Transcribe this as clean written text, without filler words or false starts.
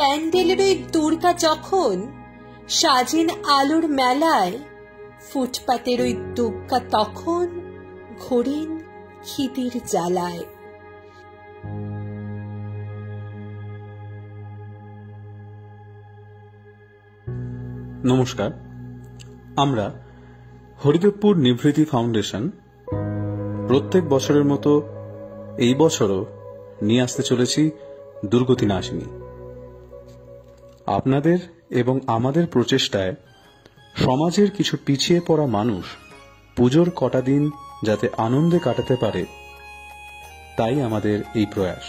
প্যান্ডেলের ওই দুর্গা যখন সাজেন আলোর মেলায়, ফুটপাতের ওই দুর্গা তখন ঘোরেন খিদের জ্বালায়। নমস্কার, আমরা হরিদেবপুর নিভৃতি ফাউন্ডেশন প্রত্যেক বছরের মতো এই বছরও নিয়ে আসতে চলেছি দুর্গতি নাশিনী। আপনাদের এবং আমাদের প্রচেষ্টায় সমাজের কিছু পিছিয়ে পড়া মানুষ পুজোর কটা দিন যাতে আনন্দে কাটাতে পারে, তাই আমাদের এই প্রয়াস।